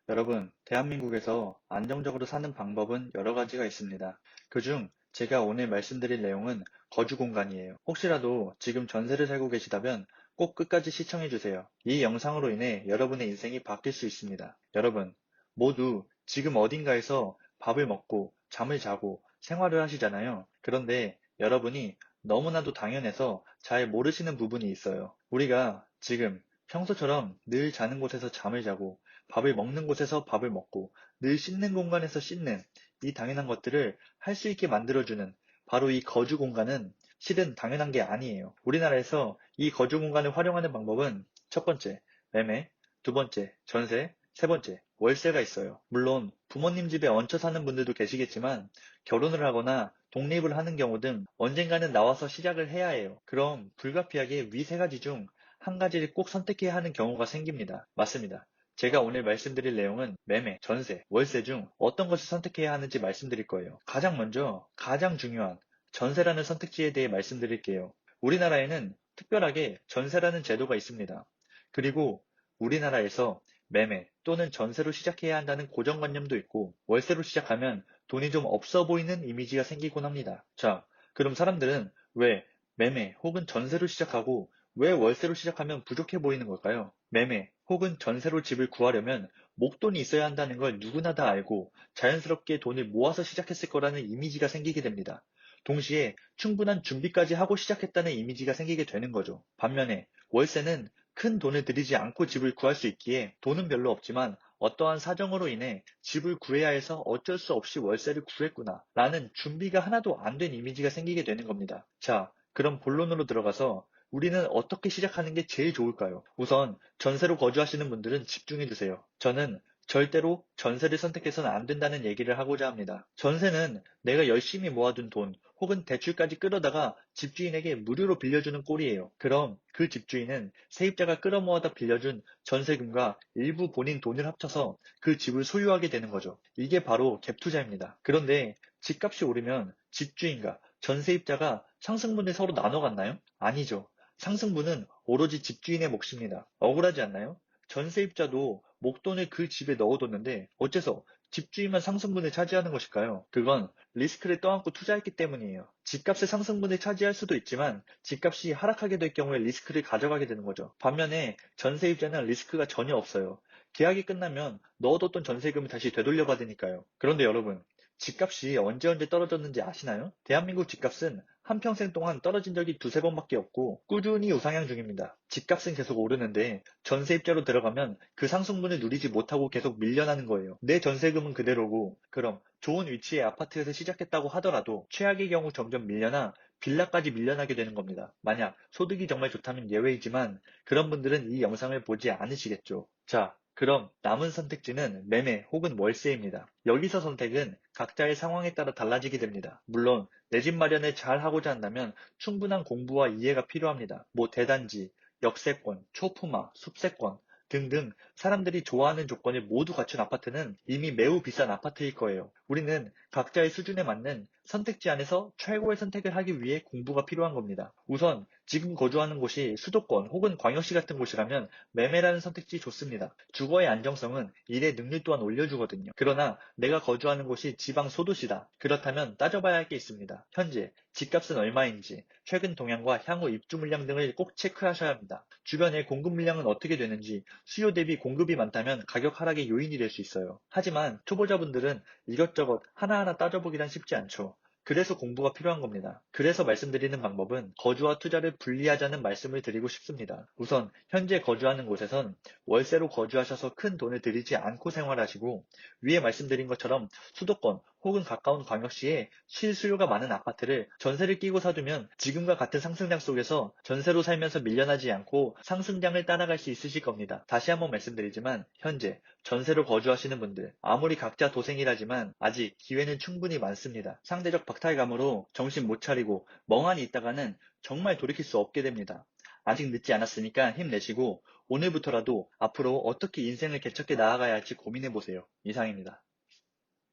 여러분, 대한민국에서 안정적으로 사는 방법은 여러 가지가 있습니다. 그중 제가 오늘 말씀드릴 내용은 거주 공간이에요. 혹시라도 지금 전세를 살고 계시다면 꼭 끝까지 시청해 주세요. 이 영상으로 인해 여러분의 인생이 바뀔 수 있습니다. 여러분, 모두 지금 어딘가에서 밥을 먹고 잠을 자고 생활을 하시잖아요. 그런데 여러분이 너무나도 당연해서 잘 모르시는 부분이 있어요. 우리가 지금 평소처럼 늘 자는 곳에서 잠을 자고 밥을 먹는 곳에서 밥을 먹고 늘 씻는 공간에서 씻는 이 당연한 것들을 할 수 있게 만들어주는 바로 이 거주 공간은 실은 당연한 게 아니에요. 우리나라에서 이 거주 공간을 활용하는 방법은 첫 번째, 매매, 두 번째, 전세, 세 번째, 월세가 있어요. 물론 부모님 집에 얹혀 사는 분들도 계시겠지만 결혼을 하거나 독립을 하는 경우 등 언젠가는 나와서 시작을 해야 해요. 그럼 불가피하게 위 세 가지 중 한 가지를 꼭 선택해야 하는 경우가 생깁니다. 맞습니다. 제가 오늘 말씀드릴 내용은 매매, 전세, 월세 중 어떤 것을 선택해야 하는지 말씀드릴 거예요. 가장 먼저 가장 중요한 전세라는 선택지에 대해 말씀드릴게요. 우리나라에는 특별하게 전세라는 제도가 있습니다. 그리고 우리나라에서 매매 또는 전세로 시작해야 한다는 고정관념도 있고 월세로 시작하면 돈이 좀 없어 보이는 이미지가 생기곤 합니다. 자, 그럼 사람들은 왜 매매 혹은 전세로 시작하고 왜 월세로 시작하면 부족해 보이는 걸까요? 매매 혹은 전세로 집을 구하려면 목돈이 있어야 한다는 걸 누구나 다 알고 자연스럽게 돈을 모아서 시작했을 거라는 이미지가 생기게 됩니다. 동시에 충분한 준비까지 하고 시작했다는 이미지가 생기게 되는 거죠. 반면에 월세는 큰 돈을 들이지 않고 집을 구할 수 있기에 돈은 별로 없지만 어떠한 사정으로 인해 집을 구해야 해서 어쩔 수 없이 월세를 구했구나 라는 준비가 하나도 안 된 이미지가 생기게 되는 겁니다. 자, 그럼 본론으로 들어가서 우리는 어떻게 시작하는 게 제일 좋을까요? 우선 전세로 거주하시는 분들은 집중해 주세요. 저는 절대로 전세를 선택해서는 안 된다는 얘기를 하고자 합니다. 전세는 내가 열심히 모아둔 돈 혹은 대출까지 끌어다가 집주인에게 무료로 빌려주는 꼴이에요. 그럼 그 집주인은 세입자가 끌어모아다 빌려준 전세금과 일부 본인 돈을 합쳐서 그 집을 소유하게 되는 거죠. 이게 바로 갭 투자입니다. 그런데 집값이 오르면 집주인과 전세입자가 상승분을 서로 나눠 갔나요? 아니죠. 상승분은 오로지 집주인의 몫입니다. 억울하지 않나요? 전세입자도 목돈을 그 집에 넣어뒀는데 어째서 집주인만 상승분을 차지하는 것일까요? 그건 리스크를 떠안고 투자했기 때문이에요. 집값의 상승분을 차지할 수도 있지만 집값이 하락하게 될 경우에 리스크를 가져가게 되는 거죠. 반면에 전세입자는 리스크가 전혀 없어요. 계약이 끝나면 넣어뒀던 전세금을 다시 되돌려받으니까요. 그런데 여러분, 집값이 언제 떨어졌는지 아시나요? 대한민국 집값은 한평생 동안 떨어진 적이 두세 번밖에 없고 꾸준히 우상향 중입니다. 집값은 계속 오르는데 전세입자로 들어가면 그 상승분을 누리지 못하고 계속 밀려나는 거예요. 내 전세금은 그대로고 그럼 좋은 위치의 아파트에서 시작했다고 하더라도 최악의 경우 점점 밀려나 빌라까지 밀려나게 되는 겁니다. 만약 소득이 정말 좋다면 예외이지만 그런 분들은 이 영상을 보지 않으시겠죠. 자, 그럼 남은 선택지는 매매 혹은 월세입니다. 여기서 선택은 각자의 상황에 따라 달라지게 됩니다. 물론 내 집 마련을 잘 하고자 한다면 충분한 공부와 이해가 필요합니다. 뭐 대단지, 역세권, 초품화, 숲세권 등등 사람들이 좋아하는 조건을 모두 갖춘 아파트는 이미 매우 비싼 아파트일 거예요. 우리는 각자의 수준에 맞는 선택지 안에서 최고의 선택을 하기 위해 공부가 필요한 겁니다. 우선 지금 거주하는 곳이 수도권 혹은 광역시 같은 곳이라면 매매라는 선택지 좋습니다. 주거의 안정성은 일의 능률 또한 올려주거든요. 그러나 내가 거주하는 곳이 지방 소도시다. 그렇다면 따져봐야 할 게 있습니다. 현재 집값은 얼마인지, 최근 동향과 향후 입주 물량 등을 꼭 체크하셔야 합니다. 주변에 공급 물량은 어떻게 되는지, 수요 대비 공급이 많다면 가격 하락의 요인이 될 수 있어요. 하지만 초보자분들은 이것저것 하나하나 따져보기란 쉽지 않죠. 그래서 공부가 필요한 겁니다. 그래서 말씀드리는 방법은 거주와 투자를 분리하자는 말씀을 드리고 싶습니다. 우선 현재 거주하는 곳에선 월세로 거주하셔서 큰 돈을 들이지 않고 생활하시고 위에 말씀드린 것처럼 수도권 혹은 가까운 광역시에 실수요가 많은 아파트를 전세를 끼고 사두면 지금과 같은 상승장 속에서 전세로 살면서 밀려나지 않고 상승장을 따라갈 수 있으실 겁니다. 다시 한번 말씀드리지만 현재 전세로 거주하시는 분들 아무리 각자 도생이라지만 아직 기회는 충분히 많습니다. 상대적 박탈감으로 정신 못 차리고 멍하니 있다가는 정말 돌이킬 수 없게 됩니다. 아직 늦지 않았으니까 힘내시고 오늘부터라도 앞으로 어떻게 인생을 개척해 나아가야 할지 고민해보세요. 이상입니다.